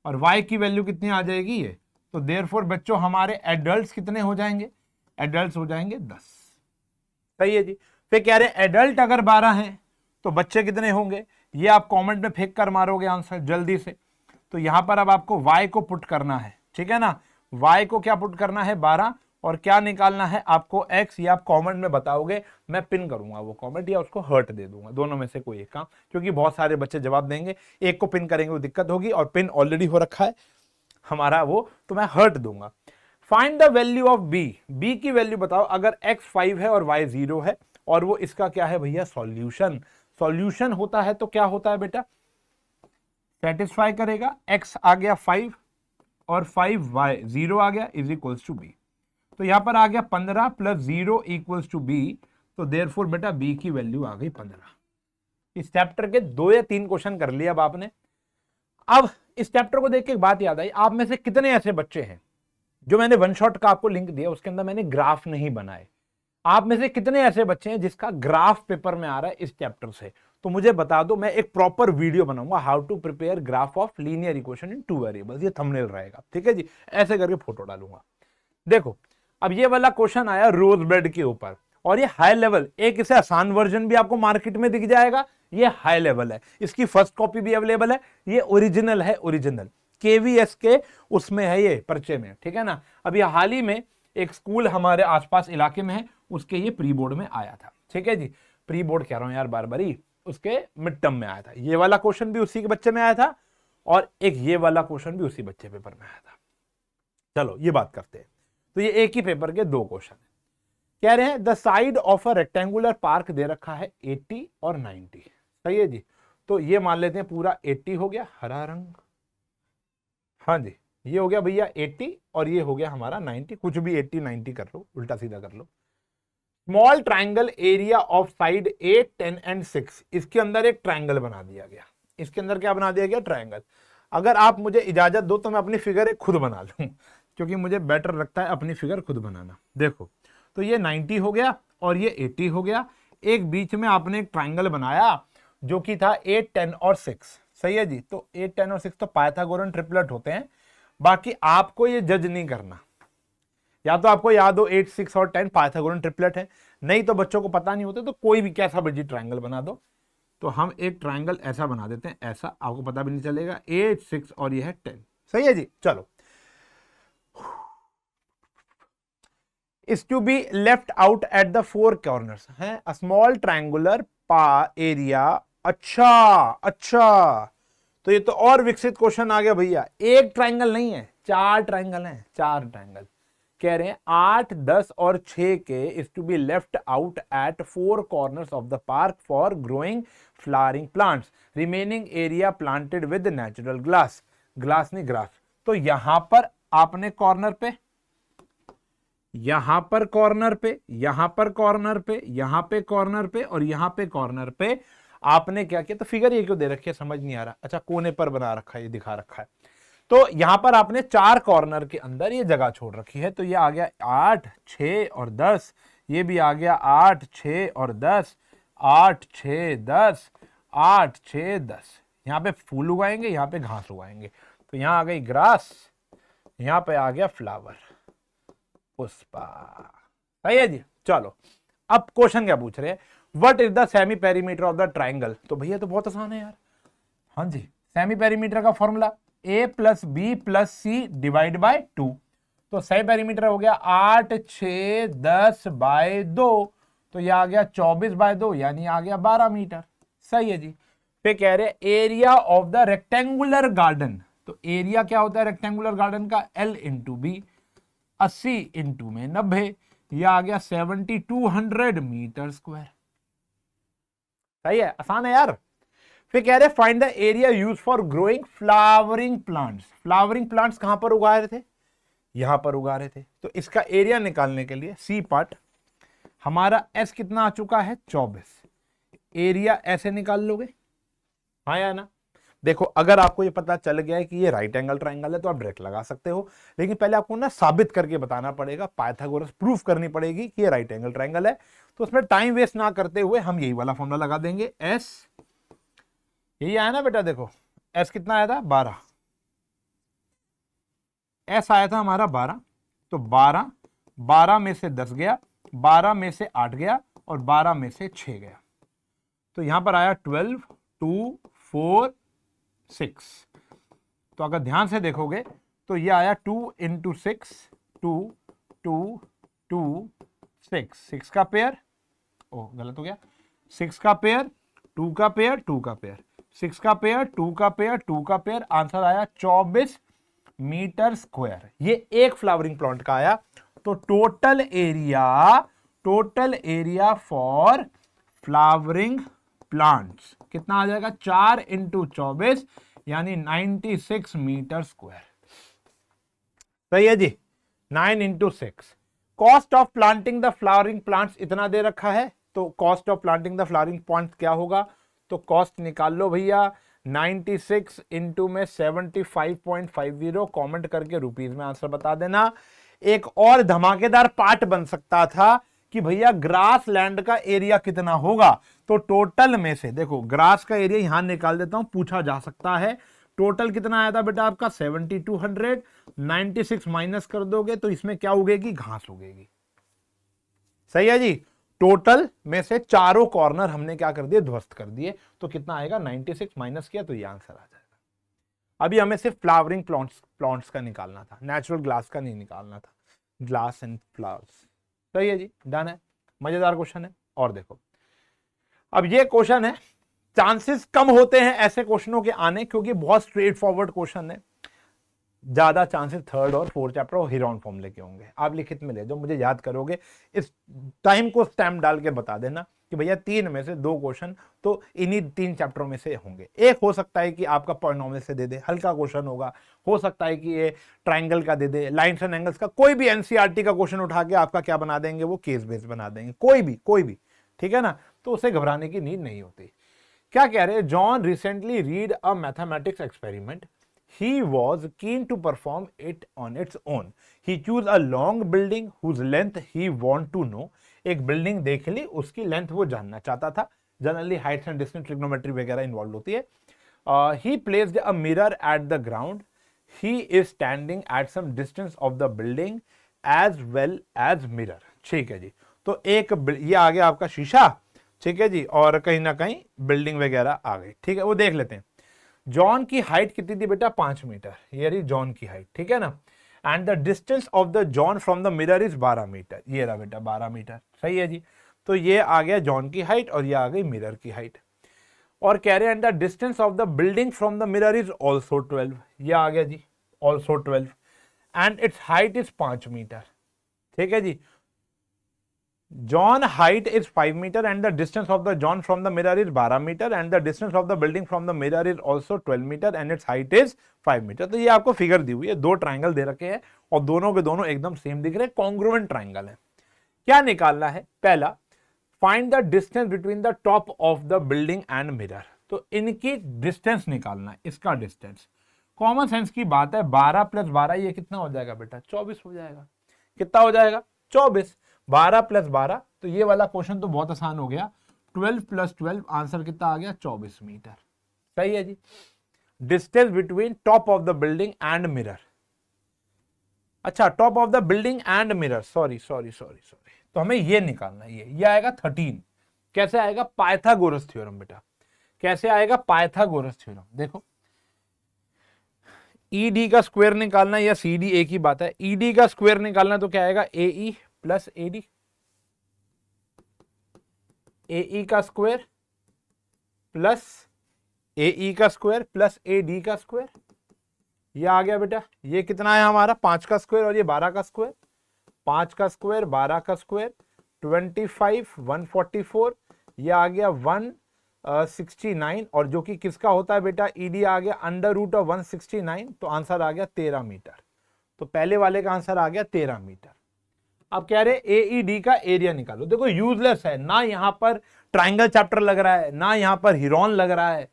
और y की वैल्यू कितनी आ जाएगी ये, तो देयरफॉर बच्चों हमारे एडल्ट्स कितने हो जाएंगे, एडल्ट्स हो जाएंगे 10। सही है जी। फिर कह रहे हैं एडल्ट अगर 12 हैं तो बच्चे कितने होंगे, ये आप कमेंट में फेंक कर मारोगे आंसर जल्दी से। तो यहां पर अब आपको y को पुट करना है, ठीक है ना। y को क्या पुट करना है 12, और क्या निकालना है आपको x, ये आप कमेंट में बताओगे, मैं पिन करूंगा वो कमेंट या उसको हर्ट दे दूंगा, दोनों में से कोई एक काम, क्योंकि बहुत सारे बच्चे जवाब देंगे, एक को पिन करेंगे वो दिक्कत होगी, और पिन ऑलरेडी हो रखा है हमारा वो, तो मैं हर्ट दूंगा। Find the value of b, b की वैल्यू बताओ अगर x 5 है और y 0 है, और वो इसका क्या है भैया सॉल्यूशन। सॉल्यूशन होता है तो क्या होता है बेटा, सेटिस्फाई करेगा, x आ गया 5 और 5y 0 आ गया इज इक्वल्स टू b, तो यहां पर आ गया 15 प्लस 0 इक्वल्स टू b, तो देयरफॉर बेटा b की वैल्यू आ गई 15। इस चैप्टर के 2 या 3 क्वेश्चन कर लिए अब आपने। अब इस चैप्टर को देख के एक बात याद आई, आप में से कितने ऐसे बच्चे हैं, जो मैंने 1 शॉट का आपको लिंक दिया उसके अंदर मैंने ग्राफ नहीं बनाए, आप में से कितने ऐसे बच्चे हैं जिसका ग्राफ पेपर में आ रहा है इस चैप्टर से, तो मुझे बता दो, मैं एक प्रॉपर वीडियो बनाऊंगा how to prepare graph of linear equation in 2 variables, ये थंबनेल रहेगा, ठीक है जी, ऐसे करके फोटो डालूंगा। देखो अब ये वाला क्वेश्चन आया रोज बेड के ऊपर, और ये हाई लेवल, एक इसे आसान वर्जन भी आपको मार्केट में दिख जाएगा, ये हाई लेवल है, इसकी फर्स्ट कॉपी भी अवेलेबल है, ये ओरिजिनल है, ओरिजिनल केवीएस के उसमें है ये पर्चे में, ठीक है ना। अभी हाल ही में एक स्कूल हमारे आसपास इलाके में है, उसके ये प्री बोर्ड में आया था, ठीक है जी, प्री बोर्ड कह रहा हूं यार बार बारी, उसके मिड टर्म में आया था, ये वाला क्वेश्चन भी उसी के बच्चे में आया था, और एक ये वाला क्वेश्चन भी उसी बच्चे पेपर में आया था। चलो ये बात करते हैं, तो ये एक ही पेपर के 2 क्वेश्चन है। कह रहे हैं the side of a rectangular park दे रखा है 80 और 90, सही है जी, तो ये मान लेते हैं पूरा 80 हो गया हरा रंग, हाँ जी, ये हो गया भैया 80 और ये हो गया हमारा 90, कुछ भी 80 90 कर लो, उल्टा सीधा कर लो। Small triangle area of side 8 10 and 6, इसके अंदर एक ट्राइंगल बना दिया गया, इसके अंदर क्या बना दिया गया ट्राइंगल। अगर आप मुझे इजाजत दो तो मैं अपनी फिगर एक खुद बना लूं, क्योंकि मुझे बेटर लगता है अपनी फिगर खुद बनाना। देखो तो ये 90 हो गया और ये 80 हो गया, एक बीच में आपने एक ट्राइंगल बनाया जो कि था 8 10 और 6, सही है जी, तो 8 10 और 6 तो पाइथागोरन ट्रिपलेट होते हैं, बाकी आपको ये जज नहीं करना, या तो आपको याद हो 8 6 और 10 पाइथागोरन ट्रिपलेट है, नहीं तो बच्चों को पता नहीं होते तो कोई भी कैसा मर्जी ट्राइंगल बना दो। तो हम एक ट्राइंगल ऐसा बना देते हैं, ऐसा आपको पता भी नहीं चलेगा, 8 6 और ये है 10, सही है जी। चलो is to be left out at the four corners है a small triangular area। अच्छा अच्छा, तो ये तो और विकसित क्वेश्चन आ गया भैया। एक ट्राइंगल नहीं है, चार ट्राइंगल हैं, चार ट्राइंगल कह रहे हैं 8, 10 और 6 के is to be left out at four corners of the park for growing flowering plants, remaining area planted with natural glass, glass नहीं ग्रास। तो यहां पर आपने कॉर्नर पे, यहां पर कॉर्नर पे, यहां पर कॉर्नर पे, यहां पे कॉर्नर पे और यहां पे कॉर्नर पे आपने क्या किया, तो फिगर ये क्यों दे रखी है समझ नहीं आ रहा। अच्छा कोने पर बना रखा है, ये दिखा रखा है। तो यहां पर आपने चार कॉर्नर के अंदर ये जगह छोड़ रखी है, तो ये आ गया 8, 6 और 10, ये भी आ गया 8, 6 और 10, 8, 6, 10, 8, 6, 10। यहां पे फूल उगाएंगे, यहां पे घास उगाएंगे, तो यहां आ गई ग्रास, यहां पे आ गया फ्लावर, पुष्पा। सही है जी। चलो अब क्वेश्चन क्या पूछ रहे हैं, what is the semi perimeter of the triangle. तो भैया तो बहुत आसान है यार। हाँ जी, सेमी पेरीमीटर का formula a plus b plus c divide by 2। तो सेमी पेरीमीटर हो गया 8, 6, 10 बाय 2, तो यह आ गया 24 बाय 2 यानी आ गया 12 मीटर। सही है जी। फिर कह रहे area of the rectangular garden, तो एरिया क्या होता है रेक्टेंगुलर गार्डन का, L इंटू बी, 80 इंटू में 90, यह आ गया 7200 मीटर स्क्वायर। सही है, आसान है यार। फिर कह रहे find the area use for growing flowering plants. Flowering plants कहां पर उगा रहे थे, यहां पर उगा रहे थे, तो इसका एरिया निकालने के लिए सी पार्ट हमारा एस कितना आ चुका है 24, एरिया ऐसे निकाल लोगे, हाँ या ना। देखो अगर आपको ये पता चल गया है कि ये राइट एंगल ट्राइंगल है तो आप डायरेक्ट लगा सकते हो, लेकिन पहले आपको ना साबित करके बताना पड़ेगा, पाइथागोरस प्रूफ करनी पड़ेगी कि ये राइट एंगल ट्राइंगल है। तो उसमें टाइम वेस्ट ना करते हुए हम यही वाला फॉर्मूला लगा देंगे, एस यही आया ना बेटा, देखो एस कितना आया था 12, एस आया था हमारा 12, तो 12, 12 में से 10 गया, 12 में से 8 गया और 12 में से 6 गया, तो यहां पर आया 12, 2, 4, 6। तो अगर ध्यान से देखोगे तो ये आया 2 इंटू 6, 2, 2, 2, 6, 6 का पेयर, ओ गलत हो गया, 6 का पेयर, 2 का पेयर, 2 का पेयर, 6 का पेयर, 2 का पेयर, 2 का पेयर, आंसर आया 24 मीटर स्क्वायर। ये एक फ्लावरिंग प्लांट का आया। तो total area for flowering plants कितना आ जाएगा, 4 इंटू 24 यानी 96 मीटर स्क्वायर। सही है जी, 9 इंटू 6। Cost of planting the flowering plants इतना दे रखा है, तो cost of planting the flowering plants क्या होगा, तो कॉस्ट निकाल लो भैया, 96 इंटू में 75.50, कमेंट करके रुपीज में आंसर बता देना। एक और धमाकेदार पार्ट बन सकता था कि भैया ग्रास लैंड का एरिया कितना होगा, तो टोटल में से देखो ग्रास का एरिया यहां निकाल देता हूं, पूछा जा सकता है टोटल कितना आया था बेटा आपका 7200, 96 माइनस कर दोगे तो इसमें क्या उगेगी, घास उगेगी। सही है जी। टोटल में से चारों कॉर्नर हमने क्या कर दिए, ध्वस्त कर दिए, तो कितना आएगा 96 माइनस किया तो ये आंसर आ जाएगा। अभी हमें सिर्फ फ्लावरिंग प्लांट्स का निकालना था, नेचुरल ग्लास का नहीं निकालना था, ग्लास एंड फ्लावर्स। सही है जी, डन है, मजेदार क्वेश्चन है। और देखो अब ये क्वेश्चन है, चांसेस कम होते हैं ऐसे क्वेश्चनों के आने क्योंकि बहुत स्ट्रेट फॉरवर्ड क्वेश्चन है, ज्यादा चांसेस थर्ड और फोर्थ चैप्टर और हेरॉन फॉर्मूले के होंगे। आप लिखित में ले जो मुझे याद करोगे, इस टाइम को स्टैम्प डाल के बता देना कि भैया 3 में से 2 क्वेश्चन तो इन्हीं 3 चैप्टरों में से होंगे। एक हो सकता है कि आपका पॉलिनोमियल से दे दे, हल्का क्वेश्चन होगा, हो सकता है कि ये ट्राइंगल का दे दे, लाइन्स एंड एंगल्स का, कोई भी एनसीईआरटी का क्वेश्चन उठा के आपका क्या बना देंगे, वो केस बेस्ड बना देंगे, कोई भी, ठीक है ना। तो उसे घबराने की नीड नहीं होती। क्या कह रहे हैं, John recently read a mathematics experiment, he was keen to perform it on its own. He chose a long building whose length he want to know. एक बिल्डिंग देख ली, उसकी लेंथ वो जानना चाहता था। Generally Heights and distance trigonometry वगैरह involve होती है। He placed a mirror at the ground. He is standing at some distance of the building as well as mirror. ठीक है जी। तो एक ये आ गया आपका शीशा, ठीक है जी, और कहीं ना कहीं बिल्डिंग वगैरह आ गई, ठीक है। वो देख लेते हैं। जॉन की हाइट कितनी थी बेटा, 5 मीटर, ये रही जॉन की हाइट, ठीक है ना। And the distance of the John from the mirror is 12 metre. ये रहा बेटा 12 मीटर, सही है जी। तो ये आ गया जॉन की हाइट और ये आ गई मिरर की हाइट। और कह रहे हैं the distance of the building from the mirror is also 12। ये आ गया जी also 12 and it's height is 5 metre. ठीक है जी, John height is 5 meter and the distance of the John from the mirror is 12 meter and the distance of the building from the mirror is also 12 meter and its height is 5 meter। तो ये आपको figure दी हुई है, दो triangle दे रखे हैं और दोनों के दोनों एकदम सेम दिख रहे हैं, कॉन्ग्रुएंट ट्राइंगल है। क्या निकालना है? पहला, find the distance between the top of the building and mirror. तो इनकी डिस्टेंस निकालना है, इसका डिस्टेंस। कॉमन सेंस की बात है, 12 प्लस 12 ये कितना हो जाएगा बेटा? 24 हो जाएगा। कितना हो जाएगा? 24। 12 प्लस 12, तो ये वाला क्वेश्चन तो बहुत आसान हो गया। 12 प्लस 12 आंसर कितना आ गया? 24 मीटर। सही है जी। Distance between top of the building and mirror. अच्छा, top of the building and mirror, sorry, तो हमें ये निकालना है। ये आएगा 13। कैसे आएगा? पाइथागोरस थ्योरम बेटा। कैसे आएगा? Pythagoras theorem. देखो, ईडी का स्क्वायर निकालना है या सीडी, एक ही बात है। ईडी का स्क्वायर निकालना तो क्या आएगा? एई प्लस एडी, एई का स्क्वायर प्लस एई का स्क्वायर प्लस एडी का स्क्वायर। ये आ गया बेटा। ये कितना है हमारा? 5 का स्क्वायर और ये 12 का स्क्वायर। 5 का स्क्वायर 12 का स्क्वायर 25, 144। ये आ गया 169 और जो कि किसका होता है बेटा? ईडी आ गया अंडर रूट ऑफ 169, तो आंसर आ गया 13 मीटर। तो पहले वाले का आंसर आ गया 13 मीटर। अब कह रहे एईडी का एरिया निकालो। देखो यूजलेस है, ना यहां पर ट्राइंगल चैप्टर लग रहा है, ना यहां पर हिरोन लग रहा है,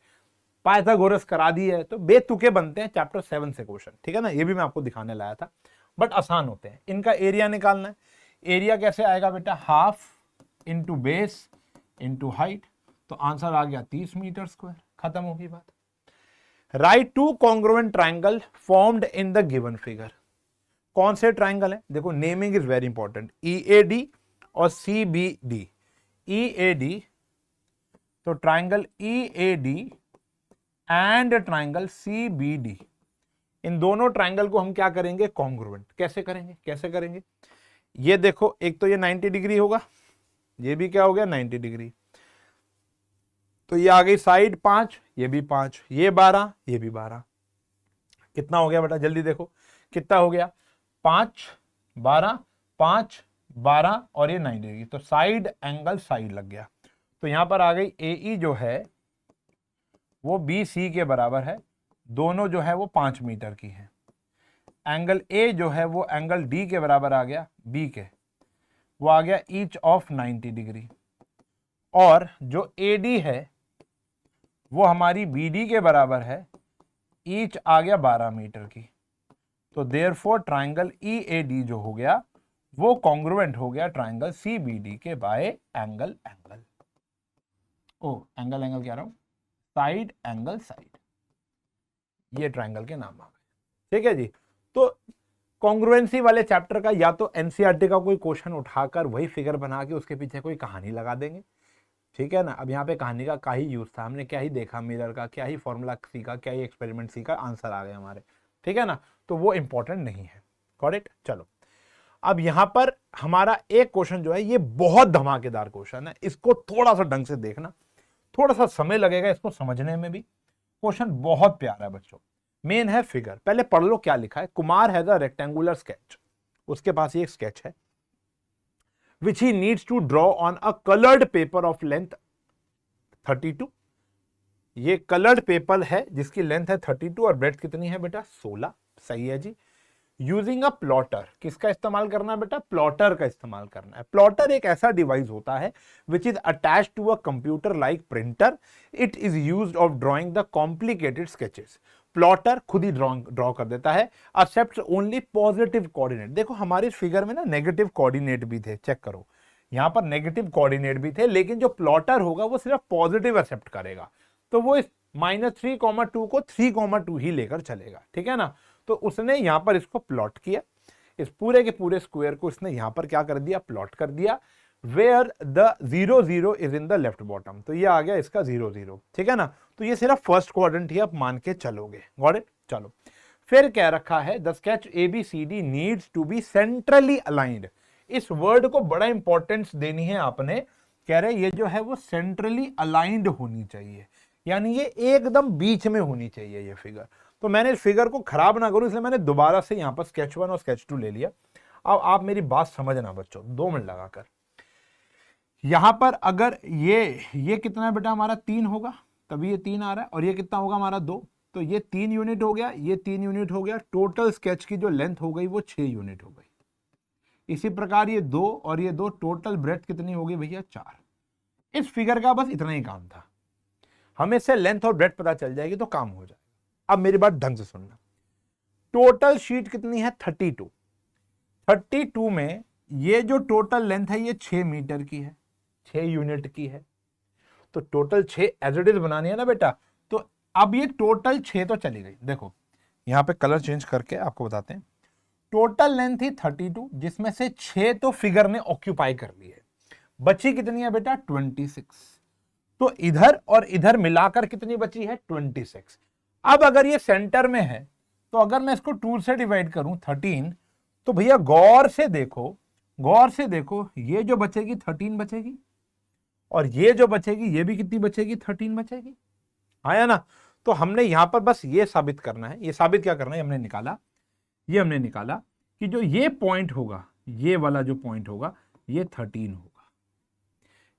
पाइथागोरस करा दी है, तो बेतुके बनते हैं चैप्टर 7 से क्वेश्चन। ठीक है ना, ये भी मैं आपको दिखाने लाया था, बट आसान होते हैं। इनका एरिया निकालना है। एरिया कैसे आएगा बेटा? Half into base into height, तो आंसर आ गया 30 मीटर स्क्वायर। खत्म होगी बात। Right two congruent triangle formed in the given figure. कौन से ट्राइंगल है? देखो, naming is very important. EAD और सीबीडी। ईएडी, तो triangle EAD and triangle CBD, इन दोनों ट्राइंगल को हम क्या करेंगे? कॉन्ग्रुएंट। कैसे करेंगे? ये देखो, एक तो ये 90 डिग्री होगा, ये भी क्या हो गया? 90 डिग्री। तो ये आ गई साइड 5, ये भी 5, ये 12, ये भी 12। कितना हो गया बेटा? जल्दी देखो कितना हो गया? 5, 12, 5, 12 और ये 90 डिग्री, तो साइड एंगल साइड लग गया। तो यहां पर आ गई एई जो है वो बी सी के बराबर है, दोनों जो है वो 5 मीटर की है। एंगल ए जो है वो एंगल डी के बराबर आ गया, बी के, वो आ गया ईच ऑफ 90 डिग्री। और जो एडी है वो हमारी बीडी के बराबर है, ईच आ गया 12 मीटर की। तो देयरफॉर ट्राइंगल ईएडी जो हो गया वो कॉन्ग्रुएंट हो गया ट्राइंगल सीबीडी के बाय एंगल एंगल क्या रहा हूं? Side angle side. ये ट्राइंगल के नाम आ गए। ठीक है जी। तो कॉन्ग्रुएंसी वाले चैप्टर का या तो एनसीईआरटी का कोई क्वेश्चन उठाकर वही फिगर बना के उसके पीछे कोई कहानी लगा देंगे। ठीक है ना। अब यहाँ पे कहानी का ही यूज था, हमने क्या ही देखा मिरर का, क्या ही फॉर्मूला सीखा, क्या ही एक्सपेरिमेंट सीखा, आंसर आ गए हमारे। ठीक है ना, तो वो इंपॉर्टेंट नहीं है। करेक्ट। चलो, अब यहां पर हमारा एक क्वेश्चन जो है ये बहुत धमाकेदार क्वेश्चन है, इसको थोड़ा सा ढंग से देखना, थोड़ा सा समय लगेगा इसको समझने में भी। क्वेश्चन बहुत प्यारा है बच्चों। मेन है फिगर, पहले पढ़ लो क्या लिखा है। Kumar has a rectangular sketch, उसके पास ये एक स्केच है which he needs to draw on a colored paper of length 32। ये कलर्ड पेपर है जिसकी लेंथ है 32 और ब्रेड्थ कितनी है बेटा? 16। सही है जी। यूजिंग अ प्लॉटर, किसका इस्तेमाल करना है बेटा? प्लॉटर का इस्तेमाल करना है। प्लॉटर एक ऐसा डिवाइस होता है which is attached to a computer like printer. It is used of drawing the complicated sketches. Plotter खुद ही ड्रॉ कर देता है। Except only positive coordinate. देखो हमारे इस फिगर में ना नेगेटिव कोऑर्डिनेट भी थे, चेक करो, यहां पर नेगेटिव कोऑर्डिनेट भी थे, लेकिन जो प्लॉटर होगा वो सिर्फ पॉजिटिव एक्सेप्ट करेगा, तो वो इस -3,2 को 3,2 ही लेकर चलेगा। ठीक है ना। तो उसने यहां पर इसको प्लॉट किया, इस पूरे के पूरे स्क्वायर को इसने यहां पर क्या कर दिया? प्लॉट कर दिया। Where the 0 0 is in the left bottom, तो ये आ गया इसका 0 0। ठीक है ना। तो ये सिर्फ फर्स्ट क्वाड्रेंट ही आप मान के चलोगे। Got it. चलो, फिर कह रखा है the sketch ABCD needs to be centrally aligned. इस वर्ड को बड़ा इंपॉर्टेंस देनी है आपने। कह रहे ये जो है वो सेंट्रली अलाइंड होनी चाहिए, यानी ये एकदम बीच में होनी चाहिए ये फिगर। तो मैंने इस फिगर को खराब ना करूं इसलिए मैंने दोबारा से यहां पर स्केच 1 और स्केच 2 ले लिया। अब आप मेरी बात समझना बच्चों, 2 मिनट लगाकर। यहां पर अगर ये कितना है बेटा हमारा 3 होगा, तभी ये 3 आ रहा है, और ये कितना होगा हमारा 2, तो ये 3 यूनिट हो गया, ये 3 यूनिट हो गया। टोटल स्केच की जो लेंथ हो गई वो 6 यूनिट हो गई। इसी प्रकार ये 2 और ये 2, टोटल ब्रेड्थ कितनी होगी भैया 4। इस फिगर का बस इतना ही काम था, हमें से लेंथ और ब्रेड्थ पता चल जाएगी तो काम हो जाएगा। अब मेरी बात ढंग से सुनना, टोटल शीट कितनी है 32। 32 में ये जो टोटल लेंथ है ये 6 मीटर की है, 6 यूनिट की है। तो टोटल 6 एज इट इज बनानी है ना बेटा। तो अब ये टोटल 6 तो चली गई। देखो यहां पे कलर चेंज करके आपको बताते हैं। टोटल लेंथ थी 32, जिसमें से 6 तो फिगर ने ऑक्यूपाई कर ली है, बची कितनी है बेटा 26। तो इधर और इधर मिलाकर कितनी बची है 26। अब अगर ये सेंटर में है तो अगर मैं इसको 2 से डिवाइड करूं 13, तो भैया गौर से देखो, गौर से देखो, ये जो बचेगी 13 बचेगी, और ये जो बचेगी ये भी कितनी बचेगी 13 बचेगी। आया ना। तो हमने यहां पर बस ये साबित करना है। ये साबित क्या करना है, हमने निकाला कि जो ये पॉइंट होगा, ये वाला जो पॉइंट होगा ये 13 होगा,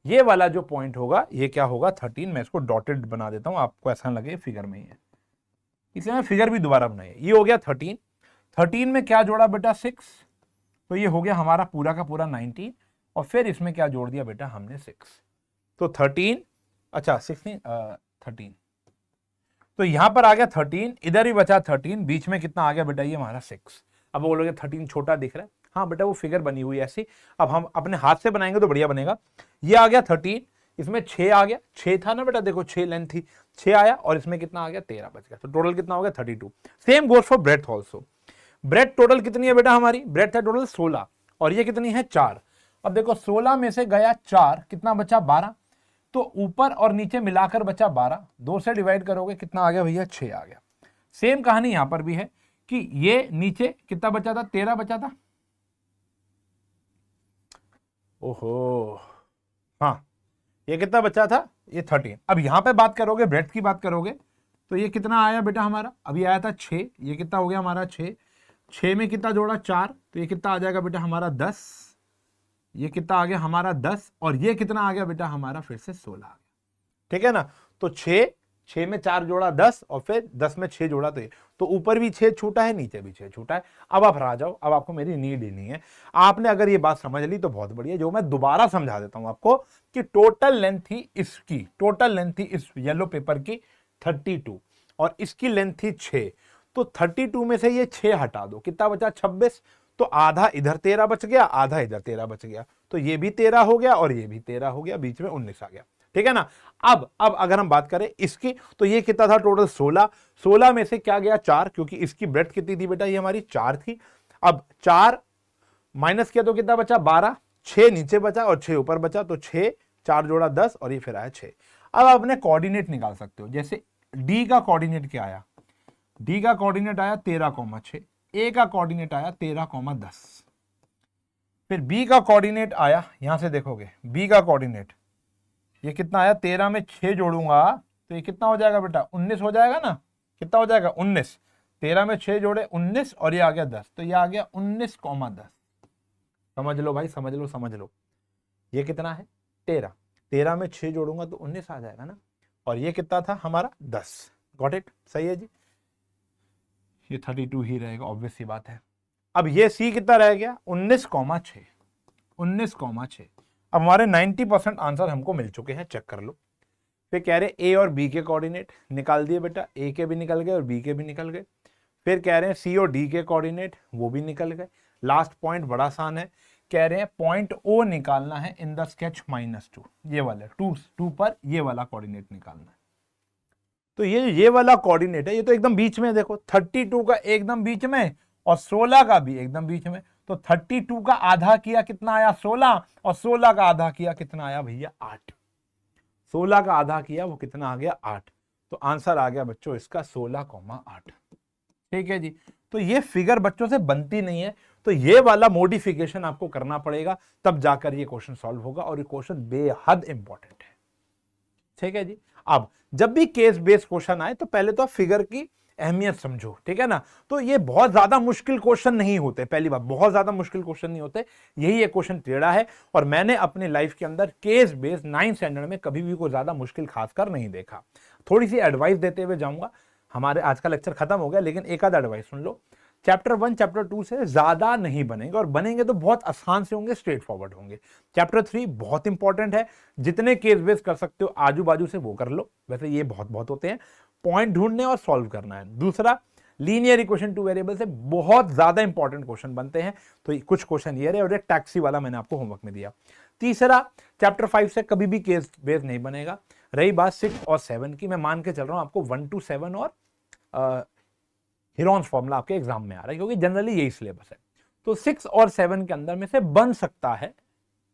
ये वाला जो पॉइंट होगा ये क्या होगा 13। मैं इसको डॉटेड बना देता हूं, आपको ऐसा लगे फिगर में ही है, इसलिए मैं फिगर भी दोबारा बनाई है। ये हो गया 13। 13 में क्या जोड़ा बेटा 6, तो ये हो गया हमारा पूरा का पूरा 19, और फिर इसमें क्या जोड़ दिया बेटा हमने 6। तो 13, अच्छा 16 13, तो यहां पर आ गया 13, इधर ही बचा 13, बीच में कितना आ गया बेटा ये हमारा 6। अब बोलोगे 13 छोटा दिख रहा है, हाँ बेटा वो फिगर बनी हुई है ऐसी। अब हम अपने हाथ से बनाएंगे तो बढ़िया बनेगा। ये आ गया 13, इसमें 6 आ गया, 6 था ना बेटा, देखो 6 लेंथ थी, 6 आया, और इसमें कितना आ गया 13 बच गया। तो टोटल कितना हो गया 32। Same goes for breadth also. Breadth total कितनी है बेटा हमारी, ब्रेड्थ है टोटल 16, और ये कितनी है 4। अब देखो 16 में से गया 4, कितना बचा 12, तो ऊपर और नीचे मिलाकर बचा 12, 2 से डिवाइड करोगे कितना आ गया भैया 6 आ गया। सेम कहानी यहां पर भी है कि ये नीचे कितना बचा था 13 बचा था। ओहो हाँ, ये कितना बचा था ये 13। अब यहां पे बात करोगे, ब्रेड्थ की बात करोगे, तो ये कितना आया बेटा हमारा, अभी आया था 6, ये कितना हो गया हमारा 6। 6 में कितना जोड़ा 4, तो ये कितना आ जाएगा बेटा हमारा 10। ये कितना आ गया हमारा 10, और ये कितना आ गया बेटा हमारा फिर से 16 आ गया। ठीक है ना। तो 6 में 4 जोड़ा 10, और फिर 10 में 6 जोड़ा, तो ऊपर भी 6 छूटा है, नीचे भी 6 छूटा है। अब आप आ जाओ, अब आपको मेरी नीड ही नहीं है। आपने अगर ये बात समझ ली तो बहुत बढ़िया। जो मैं दोबारा समझा देता हूं आपको कि टोटल लेंथ थी इसकी, टोटल लेंथ थी इस येलो पेपर की 32, और इसकी लेंथ थी 6। तो 32 में से ये 6 हटा दो, कितना बचा 26। तो आधा इधर 13 बच गया, आधा इधर 13 बच गया, तो ये भी 13 हो गया और ये भी 13 हो गया, बीच में 19 आ गया। ठीक है ना। अब अगर हम बात करें इसकी, तो ये कितना था टोटल 16। 16 में से क्या गया 4, क्योंकि इसकी ब्रेड्थ कितनी थी बेटा, ये हमारी 4 थी। अब 4 माइनस किया तो कितना बचा 12, 6 नीचे बचा और 6 ऊपर बचा, तो 6 4 जोड़ा 10, और ये फिर आया 6। अब आप अपने कोऑर्डिनेट निकाल सकते हो। जैसे डी का कोऑर्डिनेट क्या आया, डी का कोऑर्डिनेट आया 13,6, ए का कोऑर्डिनेट आया 13,10, फिर बी का कोऑर्डिनेट आया, यहां से देखोगे बी का कोऑर्डिनेट ये कितना आया, 13 में 6 जोड़ूंगा तो ये कितना हो जाएगा बेटा 19 हो जाएगा ना। कितना हो जाएगा 19, 13 में 6 जोड़े 19, और ये आ गया 10, तो ये आ गया 19,10। समझ लो भाई, समझ लो समझ लो। ये कितना है 13, 13 में 6 जोड़ूंगा तो 19 आ जाएगा ना, और ये कितना था हमारा 10। गॉट इट, सही है जी। ये 32 ही रहेगा, ऑब्वियस सी बात है। अब ये सी कितना रह गया 19,6, 19,6। अब हमारे 90% आंसर हमको मिल चुके हैं, चेक कर लो। फिर कह रहे ए और बी के कोऑर्डिनेट निकाल दिए बेटा, ए के भी निकल गए और बी के भी निकल गए। फिर कह रहे हैं सी और डी के कोऑर्डिनेट, वो भी निकल गए। लास्ट पॉइंट बड़ा आसान है, कह रहे हैं पॉइंट ओ निकालना है इन द स्केच -2, ये वाले 2 पर ये वाला कोऑर्डिनेट निकालना है। तो ये वाला कोऑर्डिनेट है, ये तो एकदम बीच में, देखो 32 का एकदम बीच में और 16 का भी एकदम बीच में। तो 32 का आधा किया कितना आया 16, और 16 का आधा किया कितना आया भैया 8। 16 का आधा किया वो कितना आ गया 8। तो आंसर आ गया बच्चों इसका 16,8। ठीक है जी। तो ये फिगर बच्चों से बनती नहीं है, तो ये वाला मॉडिफिकेशन आपको करना पड़ेगा, तब जाकर ये क्वेश्चन सॉल्व होगा, और ये क्वेश्चन बेहद इंपॉर्टेंट है। ठीक है जी। अब जब भी केस बेस्ड क्वेश्चन आए तो पहले तो आप फिगर की अहमियत समझो, ठीक है ना। तो ये बहुत ज्यादा मुश्किल क्वेश्चन नहीं होते, पहली बात, बहुत ज्यादा मुश्किल क्वेश्चन नहीं होते, यही एक क्वेश्चन टेढ़ा है, और मैंने अपने लाइफ के अंदर केस बेस्ड 9th स्टैंडर्ड में कभी भी कोई ज्यादा मुश्किल खासकर नहीं देखा। थोड़ी सी एडवाइस देते हुए जाऊंगा, हमारे आज का लेक्चर खत्म हो गया, लेकिन एक आध एडवाइस सुन लो। चैप्टर 1 चैप्टर 2 से ज्यादा नहीं बनेंगे, और बनेंगे तो बहुत आसान से होंगे, स्ट्रेट फॉरवर्ड होंगे। चैप्टर 3 बहुत इंपॉर्टेंट है, जितने केस बेस कर सकते हो आजू बाजू से वो कर लो, वैसे ये बहुत बहुत होते हैं, पॉइंट ढूंढने और सॉल्व करना है। दूसरा, लीनियर इक्वेशन टू वेरिएबल से बहुत ज्यादा इंपॉर्टेंट क्वेश्चन बनते हैं, तो कुछ क्वेश्चन ये रहे, और एक टैक्सी वाला मैंने आपको होमवर्क में दिया। तीसरा, चैप्टर 5 से कभी भी केस बेस नहीं बनेगा। रही बात 6 और 7 की, मैं मान के चल रहा हूं आपको 1 to 7 और हीरोन्स फॉर्मूला आपके एग्जाम में आ रहा है, क्योंकि जनरली यही सिलेबस है। तो 6 और 7 के अंदर में से बन सकता है,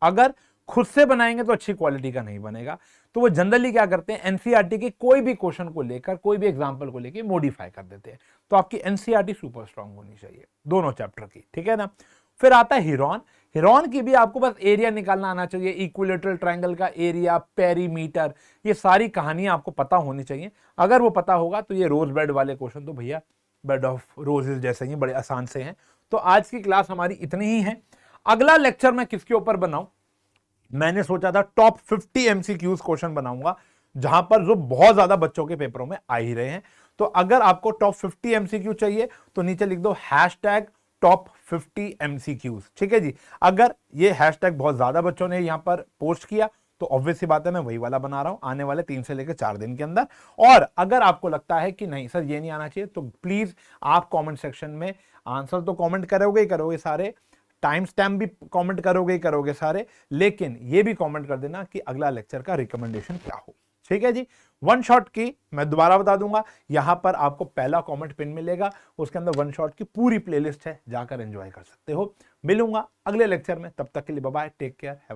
अगर खुद से बनाएंगे तो अच्छी क्वालिटी का नहीं बनेगा, तो वो जनरली क्या करते हैं, एनसीईआरटी के कोई भी क्वेश्चन को लेकर, कोई भी एग्जांपल को लेकर मॉडिफाई कर देते हैं। तो आपकी एनसीईआरटी सुपर स्ट्रांग होनी चाहिए दोनों चैप्टर की, ठीक है ना। फिर आता है हीरोन। हीरोन की भी आपको बस एरिया निकालना आना चाहिए, इक्विलेटरल ट्रायंगल का एरिया, पेरीमीटर, ये सारी कहानियां आपको पता होनी चाहिए। अगर वो पता होगा तो ये रोज बेड वाले क्वेश्चन तो भैया बेड ऑफ रोजेस जैसे ही बड़े आसान से हैं। तो आज की क्लास हमारी इतनी ही है। अगला लेक्चर मैं किसके ऊपर बनाऊं, मैंने सोचा था टॉप 50 एमसीक्यूज क्वेश्चन बनाऊंगा, जहां पर जो बहुत ज्यादा बच्चों के पेपरों में आ ही रहे हैं। तो अगर आपको टॉप 50 एमसीक्यू चाहिए तो नीचे लिख दो #top50 एमसीक्यूज, ठीक है जी। अगर ये हैशटैग बहुत ज्यादा बच्चों ने यहां पर पोस्ट किया तो ऑब्वियस सी बात है, मैं वही वाला बना रहा हूं आने वाले 3 से लेकर 4 दिन के अंदर। और अगर आपको लगता है कि नहीं सर ये नहीं आना चाहिए, तो प्लीज आप कमेंट सेक्शन में आंसर तो कमेंट करोगे ही करोगे सारे, टाइम स्टैम्प भी कमेंट करोगे ही करोगे सारे, लेकिन ये भी कमेंट कर देना कि अगला लेक्चर का रिकमेंडेशन क्या हो, ठीक है जी। वन शॉट की मैं दोबारा बता दूंगा, यहां पर आपको पहला कमेंट पिन मिलेगा, उसके अंदर वन शॉट की पूरी प्लेलिस्ट है, जाकर एंजॉय कर सकते हो। मिलूंगा अगले लेक्चर में, तब तक के लिए bye bye, take care, have